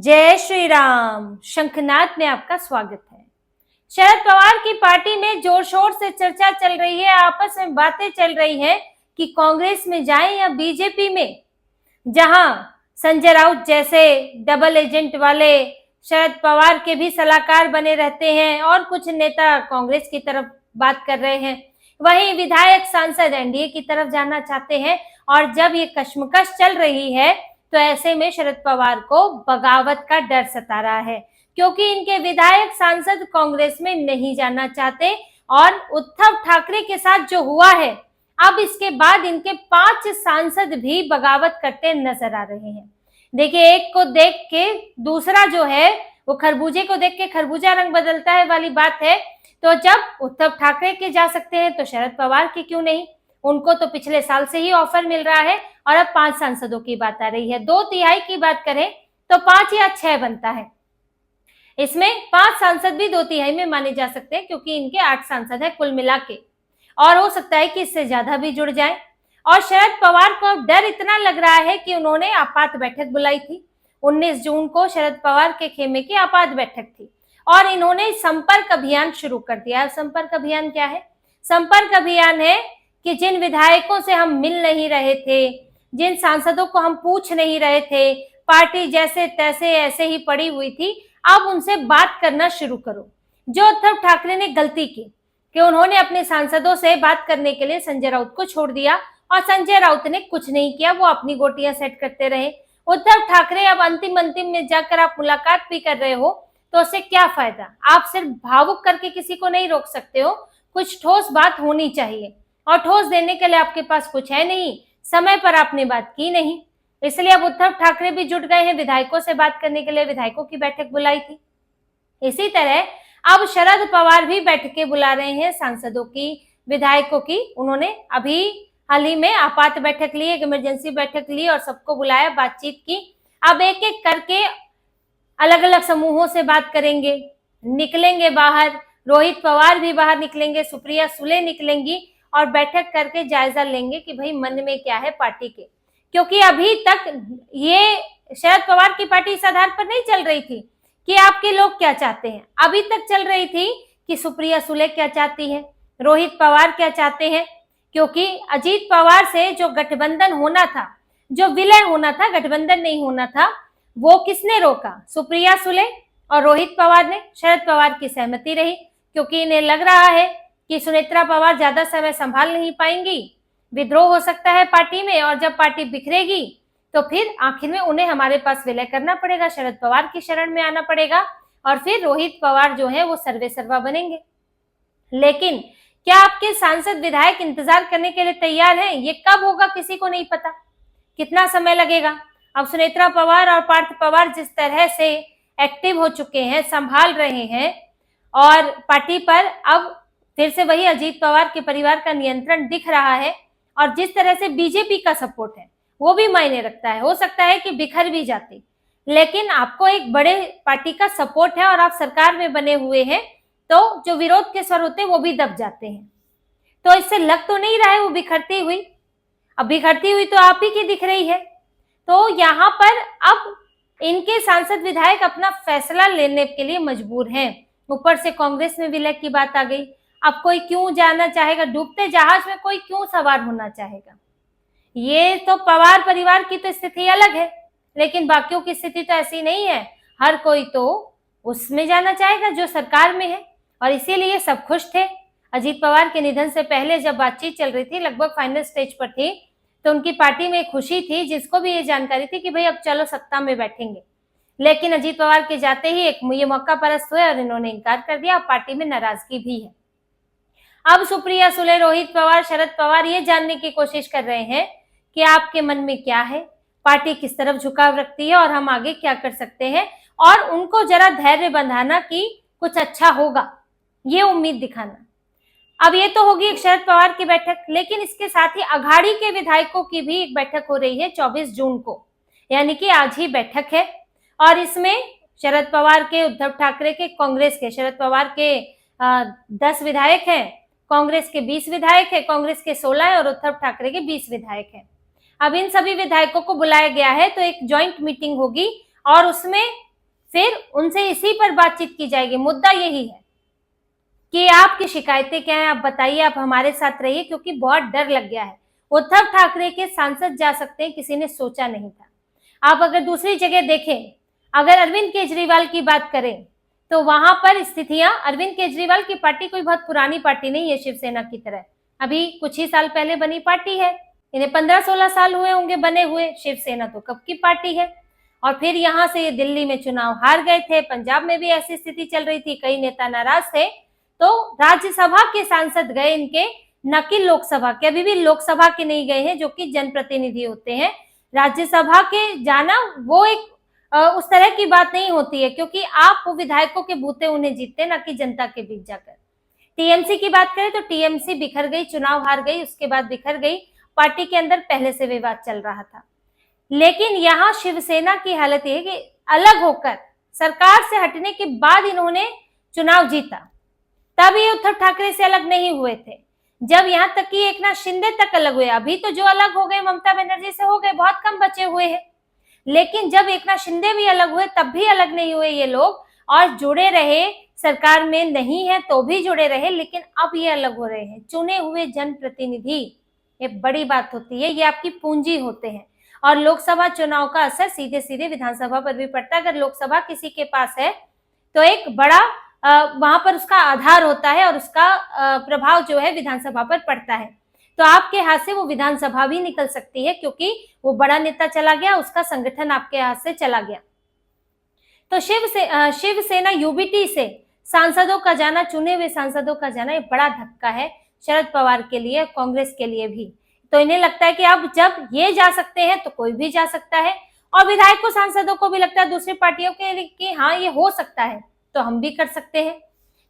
जय श्री राम। शंखनाद में आपका स्वागत है। शरद पवार की पार्टी में जोर शोर से चर्चा चल रही है, आपस में बातें चल रही हैं कि कांग्रेस में जाएं या बीजेपी में, जहां संजय राउत जैसे डबल एजेंट वाले शरद पवार के भी सलाहकार बने रहते हैं और कुछ नेता कांग्रेस की तरफ बात कर रहे हैं, वहीं विधायक सांसद एनडीए की तरफ जाना चाहते हैं। और जब ये कश्मकश चल रही है तो ऐसे में शरद पवार को बगावत का डर सता रहा है, क्योंकि इनके विधायक सांसद कांग्रेस में नहीं जाना चाहते। और उद्धव ठाकरे के साथ जो हुआ है, अब इसके बाद इनके 5 सांसद भी बगावत करते नजर आ रहे हैं। देखिए, एक को देख के दूसरा जो है वो खरबूजे को देख के खरबूजा रंग बदलता है वाली बात है। तो जब उद्धव ठाकरे के जा सकते हैं तो शरद पवार के क्यों नहीं? उनको तो पिछले साल से ही ऑफर मिल रहा है और अब 5 सांसदों की बात आ रही है। 2/3 की बात करें तो 5 या 6 बनता है। इसमें 5 सांसद भी 2/3 में माने जा सकते हैं, क्योंकि इनके 8 सांसद है कुल मिला के, और हो सकता है कि इससे ज्यादा भी जुड़ जाए। और शरद पवार को अब डर इतना लग रहा है कि उन्होंने आपात बैठक बुलाई थी 19 जून को। शरद पवार के खेमे की आपात बैठक थी और इन्होंने संपर्क अभियान शुरू कर दिया। संपर्क अभियान क्या है? संपर्क अभियान है कि जिन विधायकों से हम मिल नहीं रहे थे, जिन सांसदों को हम पूछ नहीं रहे थे, पार्टी जैसे तैसे ऐसे ही पड़ी हुई थी, अब उनसे बात करना शुरू करो। जो उद्धव ठाकरे ने गलती की कि उन्होंने अपने सांसदों से बात करने के लिए संजय राउत को छोड़ दिया और संजय राउत ने कुछ नहीं किया, वो अपनी गोटियां सेट करते रहे। उद्धव ठाकरे, अब अंतिम में जाकर आप मुलाकात भी कर रहे हो तो उससे क्या फायदा? आप सिर्फ भावुक करके किसी को नहीं रोक सकते हो, कुछ ठोस बात होनी चाहिए, और ठोस देने के लिए आपके पास कुछ है नहीं। समय पर आपने बात की नहीं, इसलिए अब उद्धव ठाकरे भी जुट गए हैं विधायकों से बात करने के लिए, विधायकों की बैठक बुलाई थी। इसी तरह अब शरद पवार भी बैठकें बुला रहे हैं सांसदों की, विधायकों की। उन्होंने अभी हाल ही में आपात बैठक ली, एक इमरजेंसी बैठक ली और सबको बुलाया, बातचीत की। अब एक एक करके अलग अलग समूहों से बात करेंगे, निकलेंगे बाहर। रोहित पवार भी बाहर निकलेंगे, सुप्रिया सुले निकलेंगी और बैठक करके जायजा लेंगे कि भाई मन में क्या है पार्टी के। क्योंकि अभी तक ये शरद पवार की पार्टी इस आधार पर नहीं चल रही थी कि आपके लोग क्या चाहते हैं। अभी तक चल रही थी कि सुप्रिया सुले क्या चाहती है, रोहित पवार क्या चाहते हैं। क्योंकि अजीत पवार से जो गठबंधन होना था, जो विलय होना था, गठबंधन नहीं होना था, वो किसने रोका? सुप्रिया सुले और रोहित पवार ने। शरद पवार की सहमति रही, क्योंकि इन्हें लग रहा है कि सुनेत्रा पवार ज्यादा समय संभाल नहीं पाएंगी, विद्रोह हो सकता है पार्टी में, और जब पार्टी बिखरेगी तो फिर आखिर में उन्हें हमारे पास विलय करना पड़ेगा, शरद पवार की शरण में आना पड़ेगा, और फिर रोहित पवार जो है वो सर्वे सर्वा बनेंगे। लेकिन क्या आपके सांसद विधायक इंतजार करने के लिए तैयार हैं? ये कब होगा किसी को नहीं पता, कितना समय लगेगा। अब सुनेत्रा पवार और पार्थ पवार जिस तरह से एक्टिव हो चुके हैं, संभाल रहे हैं, और पार्टी पर अब फिर से वही अजीत पवार के परिवार का नियंत्रण दिख रहा है, और जिस तरह से बीजेपी का सपोर्ट है वो भी मायने रखता है। हो सकता है कि बिखर भी जाती, लेकिन आपको एक बड़े पार्टी का सपोर्ट है और आप सरकार में बने हुए हैं, तो जो विरोध के स्वर होते हैं वो भी दब जाते हैं। तो इससे लग तो नहीं रहा है वो बिखरती हुई, अब बिखरती हुई तो आप ही की दिख रही है। तो यहाँ पर अब इनके सांसद विधायक अपना फैसला लेने के लिए मजबूर हैं। ऊपर से कांग्रेस में विलय की बात आ गई। अब कोई क्यों जाना चाहेगा? डूबते जहाज में कोई क्यों सवार होना चाहेगा? ये तो पवार परिवार की तो स्थिति अलग है, लेकिन बाकियों की स्थिति तो ऐसी नहीं है। हर कोई तो उसमें जाना चाहेगा जो सरकार में है, और इसीलिए सब खुश थे। अजीत पवार के निधन से पहले जब बातचीत चल रही थी, लगभग फाइनल स्टेज पर थी, तो उनकी पार्टी में खुशी थी, जिसको भी ये जानकारी थी कि भाई अब चलो सत्ता में बैठेंगे। लेकिन अजीत पवार के जाते ही ये मौका परस्त हुए और इन्होंने इनकार कर दिया। पार्टी में नाराजगी भी है। अब सुप्रिया सुले, रोहित पवार, शरद पवार ये जानने की कोशिश कर रहे हैं कि आपके मन में क्या है, पार्टी किस तरफ झुकाव रखती है और हम आगे क्या कर सकते हैं, और उनको जरा धैर्य बंधाना कि कुछ अच्छा होगा, ये उम्मीद दिखाना। अब ये तो होगी एक शरद पवार की बैठक, लेकिन इसके साथ ही अघाड़ी के विधायकों की भी एक बैठक हो रही है 24 जून को, यानी कि आज ही बैठक है। और इसमें शरद पवार के, उद्धव ठाकरे के, कांग्रेस के, शरद पवार के 10 विधायक हैं, कांग्रेस के 20 विधायक है, कांग्रेस के 16 है और उद्धव ठाकरे के 20 विधायक हैं। अब इन सभी विधायकों को बुलाया गया है, तो एक ज्वाइंट मीटिंग होगी और उसमें फिर उनसे इसी पर बातचीत की जाएगी। मुद्दा यही है कि आपकी शिकायतें क्या हैं, आप बताइए, आप हमारे साथ रहिए, क्योंकि बहुत डर लग गया है। उद्धव ठाकरे के सांसद जा सकते हैं, किसी ने सोचा नहीं था। आप अगर दूसरी जगह देखें, अगर अरविंद केजरीवाल की बात करें तो वहां पर स्थितियां, अरविंद केजरीवाल की पार्टी कोई बहुत पुरानी पार्टी नहीं है शिवसेना की तरह, अभी कुछ ही साल पहले बनी पार्टी है। इन्हें 15-16 साल हुए होंगे बने हुए। शिवसेना तो कब की पार्टी है। और फिर यहाँ से ये दिल्ली में चुनाव हार गए थे, पंजाब में भी ऐसी स्थिति चल रही थी, कई नेता नाराज थे, तो राज्यसभा के सांसद गए इनके, न कि लोकसभा के। अभी भी लोकसभा के नहीं गए हैं, जो कि जनप्रतिनिधि होते हैं। राज्यसभा के जाना वो एक उस तरह की बात नहीं होती है, क्योंकि आप विधायकों के बूते उन्हें जीतते, ना कि जनता के बीच जाकर। टीएमसी की बात करें तो टीएमसी बिखर गई, चुनाव हार गई, उसके बाद बिखर गई। पार्टी के अंदर पहले से विवाद चल रहा था। लेकिन यहाँ शिवसेना की हालत यह है कि अलग होकर सरकार से हटने के बाद इन्होंने चुनाव जीता, तब ये उद्धव ठाकरे से अलग नहीं हुए थे। जब यहाँ तक कि एकनाथ शिंदे तक अलग हुए, अभी तो जो अलग हो गए ममता बनर्जी से हो गए, बहुत कम बचे हुए हैं। लेकिन जब एकनाथ शिंदे भी अलग हुए तब भी अलग नहीं हुए ये लोग, और जुड़े रहे, सरकार में नहीं है तो भी जुड़े रहे। लेकिन अब ये अलग हो रहे हैं। चुने हुए जनप्रतिनिधि, ये बड़ी बात होती है, ये आपकी पूंजी होते हैं। और लोकसभा चुनाव का असर सीधे सीधे विधानसभा पर भी पड़ता है। अगर लोकसभा किसी के पास है तो एक बड़ा वहां पर उसका आधार होता है, और उसका प्रभाव जो है विधानसभा पर पड़ता है। तो आपके हाथ से वो विधानसभा भी निकल सकती है, क्योंकि वो बड़ा नेता चला गया, उसका संगठन आपके हाथ से चला गया। तो शिवसेना यूबीटी से सांसदों का जाना, चुने हुए सांसदों का जाना, ये बड़ा धक्का है शरद पवार के लिए, कांग्रेस के लिए भी। तो इन्हें लगता है कि अब जब ये जा सकते हैं तो कोई भी जा सकता है, और विधायकों सांसदों को भी लगता है दूसरी पार्टियों के लिए कि हाँ ये हो सकता है तो हम भी कर सकते हैं।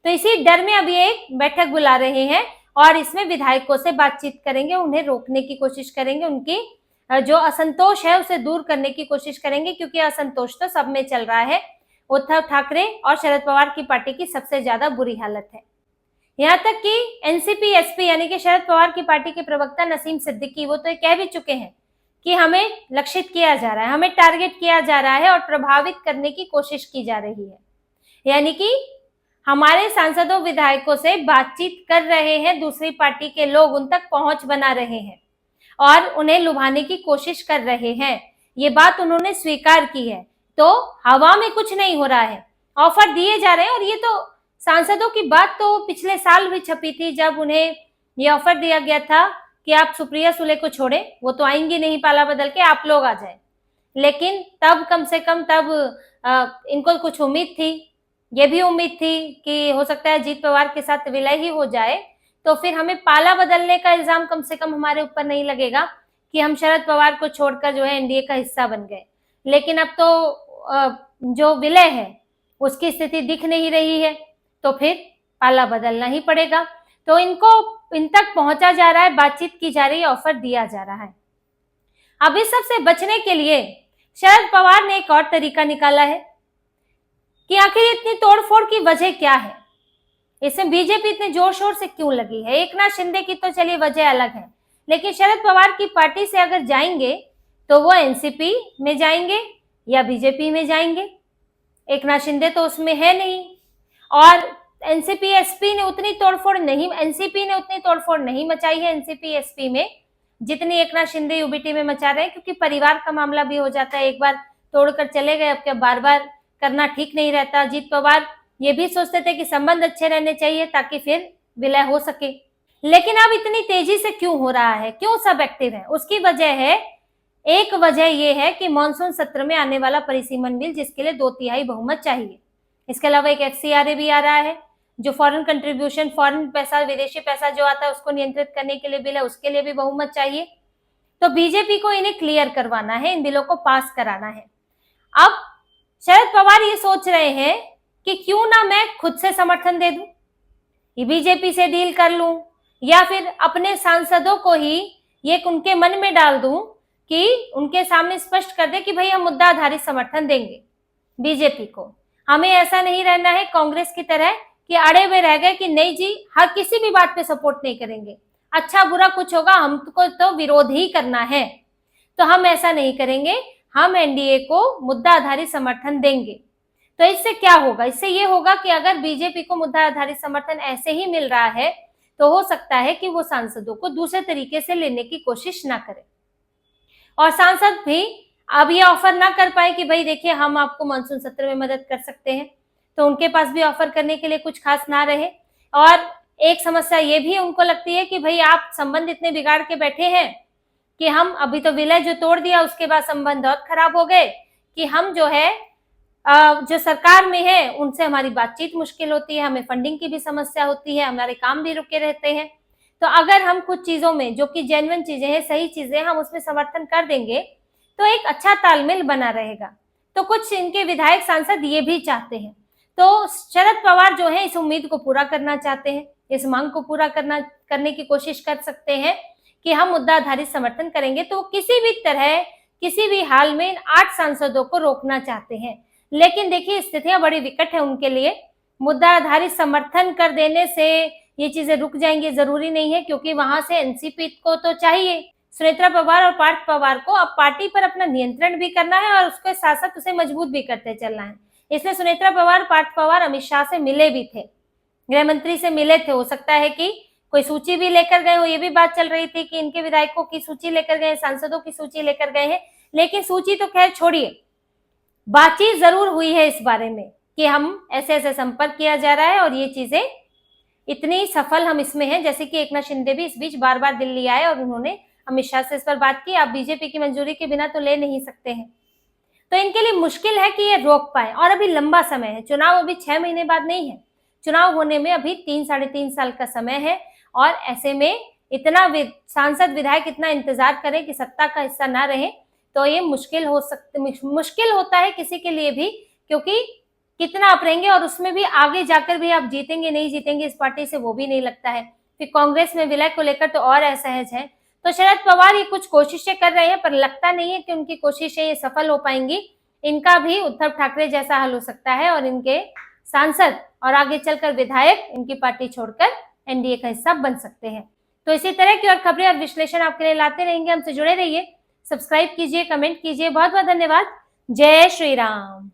तो इसी डर में अभी एक बैठक बुला रहे हैं, और इसमें विधायकों से बातचीत करेंगे, उन्हें रोकने की कोशिश करेंगे, उनकी जो असंतोष है उसे दूर करने की कोशिश करेंगे, क्योंकि असंतोष तो सब में चल रहा है। उद्धव ठाकरे और शरद पवार की पार्टी की सबसे ज्यादा बुरी हालत है। यहाँ तक कि एनसीपी एसपी यानी कि शरद पवार की पार्टी के प्रवक्ता नसीम सिद्दीकी, वो तो ये कह भी चुके हैं कि हमें लक्षित किया जा रहा है, हमें टारगेट किया जा रहा है और प्रभावित करने की कोशिश की जा रही है। यानी कि हमारे सांसदों विधायकों से बातचीत कर रहे हैं दूसरी पार्टी के लोग, उन तक पहुंच बना रहे हैं और उन्हें लुभाने की कोशिश कर रहे हैं। ये बात उन्होंने स्वीकार की है। तो हवा में कुछ नहीं हो रहा है, ऑफर दिए जा रहे हैं। और ये तो सांसदों की बात तो पिछले साल भी छपी थी, जब उन्हें ये ऑफर दिया गया था कि आप सुप्रिया सुले को छोड़े, वो तो आएंगी नहीं पाला बदल के, आप लोग आ जाए। लेकिन तब कम से कम तब इनको कुछ उम्मीद थी, ये भी उम्मीद थी कि हो सकता है अजीत पवार के साथ विलय ही हो जाए, तो फिर हमें पाला बदलने का इल्जाम कम से कम हमारे ऊपर नहीं लगेगा कि हम शरद पवार को छोड़कर जो है एनडीए का हिस्सा बन गए। लेकिन अब तो जो विलय है उसकी स्थिति दिख नहीं रही है, तो फिर पाला बदलना ही पड़ेगा। तो इन तक पहुंचा जा रहा है, बातचीत की जा रही है, ऑफर दिया जा रहा है। अब इस सब से बचने के लिए शरद पवार ने एक और तरीका निकाला है कि आखिर इतनी तोड़फोड़ की वजह क्या है, इसमें बीजेपी इतने जोर शोर से क्यों लगी है। एकनाथ शिंदे की तो चलिए वजह अलग है, लेकिन शरद पवार की पार्टी से अगर जाएंगे तो वो एनसीपी में जाएंगे या बीजेपी में जाएंगे। एकनाथ शिंदे तो उसमें है नहीं, और एनसीपी एसपी ने उतनी तोड़फोड़ नहीं मचाई है एनसीपी एसपी में जितनी एकनाथ शिंदे यूबीटी में मचा रहे हैं, क्योंकि परिवार का मामला भी हो जाता है। एक बार तोड़कर चले गए, अब क्या बार बार करना ठीक नहीं रहता। अजीत पवार ये भी सोचते थे कि संबंध अच्छे रहने चाहिए ताकि फिर विलय हो सके। लेकिन अब इतनी तेजी से क्यों हो रहा है, क्यों सब एक्टिव है? उसकी वजह है, एक वजह यह है कि मानसून सत्र में आने वाला परिसीमन बिल, जिसके लिए 2/3 बहुमत चाहिए। इसके अलावा एक एफसीआरए भी आ रहा है, जो फॉरेन कंट्रीब्यूशन, फॉरेन पैसा, विदेशी पैसा जो आता है उसको नियंत्रित करने के लिए बिल है, उसके लिए भी बहुमत चाहिए। तो बीजेपी को इन्हें क्लियर करवाना है, इन बिलों को पास कराना है। अब शरद पवार ये सोच रहे हैं कि क्यों ना मैं खुद से समर्थन दे दूं, ये बीजेपी से डील कर लूं, या फिर अपने सांसदों को ही ये उनके मन में डाल दूं कि उनके सामने स्पष्ट कर दे कि भाई हम मुद्दा आधारित समर्थन देंगे बीजेपी को। हमें ऐसा नहीं रहना है कांग्रेस की तरह कि अड़े हुए रह गए कि नहीं जी, हर किसी भी बात पे सपोर्ट नहीं करेंगे, अच्छा बुरा कुछ होगा हमको तो विरोध ही करना है। तो हम ऐसा नहीं करेंगे, हम एनडीए को मुद्दा आधारित समर्थन देंगे। तो इससे क्या होगा, इससे ये होगा कि अगर बीजेपी को मुद्दा आधारित समर्थन ऐसे ही मिल रहा है तो हो सकता है कि वो सांसदों को दूसरे तरीके से लेने की कोशिश ना करे और सांसद भी अब ये ऑफर ना कर पाए कि भाई देखिए हम आपको मानसून सत्र में मदद कर सकते हैं, तो उनके पास भी ऑफर करने के लिए कुछ खास ना रहे। और एक समस्या ये भी उनको लगती है कि भाई आप संबंध इतने बिगाड़ के बैठे हैं कि हम अभी तो विलय जो तोड़ दिया उसके बाद संबंध और खराब हो गए कि हम जो है जो सरकार में है उनसे हमारी बातचीत मुश्किल होती है, हमें फंडिंग की भी समस्या होती है, हमारे काम भी रुके रहते हैं। तो अगर हम कुछ चीजों में जो कि जेन्युइन चीजें हैं, सही चीजें, हम उसमें समर्थन कर देंगे तो एक अच्छा तालमेल बना रहेगा। तो कुछ इनके विधायक सांसद ये भी चाहते हैं। तो शरद पवार जो है इस उम्मीद को पूरा करना चाहते हैं, इस मांग को पूरा करने की कोशिश कर सकते हैं कि हम मुद्दा आधारित समर्थन करेंगे। तो किसी भी तरह किसी भी हाल में इन 8 सांसदों को रोकना चाहते हैं। लेकिन देखिए स्थितियां बड़ी विकट है उनके लिए। मुद्दा आधारित समर्थन कर देने से ये चीजें रुक जाएंगी जरूरी नहीं है, क्योंकि वहां से एनसीपी को तो चाहिए। सुनेत्रा पवार और पार्थ पवार को अब पार्टी पर अपना नियंत्रण भी करना है और उसके साथ साथ उसे मजबूत भी करते चलना है। इसलिए सुनेत्रा पवार, पार्थ पवार अमित शाह से मिले भी थे, गृह मंत्री से मिले थे। हो सकता है कि कोई सूची भी लेकर गए हो, ये भी बात चल रही थी कि इनके विधायकों की सूची लेकर गए, सांसदों की सूची लेकर गए हैं। लेकिन सूची तो खैर छोड़िए, बातचीत जरूर हुई है इस बारे में कि हम ऐसे ऐसे संपर्क किया जा रहा है और ये चीजें इतनी सफल हम इसमें हैं। जैसे कि एकनाथ शिंदे भी इस बीच बार बार दिल्ली आए और उन्होंने अमित शाह से इस पर बात की। आप बीजेपी की मंजूरी के बिना तो ले नहीं सकते हैं। तो इनके लिए मुश्किल है कि ये रोक पाए। और अभी लंबा समय है, चुनाव अभी 6 महीने बाद नहीं है, चुनाव होने में अभी 3 साढ़े 3 साल का समय है। और ऐसे में इतना सांसद विधायक इतना इंतजार करें कि सत्ता का हिस्सा ना रहे तो ये मुश्किल होता है किसी के लिए भी, क्योंकि कितना आप रहेंगे और उसमें भी आगे जाकर भी आप जीतेंगे नहीं जीतेंगे इस पार्टी से वो भी नहीं लगता है। फिर कांग्रेस में विलय को लेकर तो और असहज है। तो शरद पवार ये कुछ कोशिशें कर रहे हैं पर लगता नहीं है कि उनकी कोशिशें ये सफल हो पाएंगी। इनका भी उद्धव ठाकरे जैसा हाल हो सकता है और इनके सांसद और आगे चलकर विधायक इनकी पार्टी छोड़कर एनडीए का हिस्सा बन सकते हैं। तो इसी तरह की और खबरें और विश्लेषण आपके लिए लाते रहेंगे। हमसे जुड़े रहिए, सब्सक्राइब कीजिए, कमेंट कीजिए। बहुत बहुत धन्यवाद। जय श्री राम।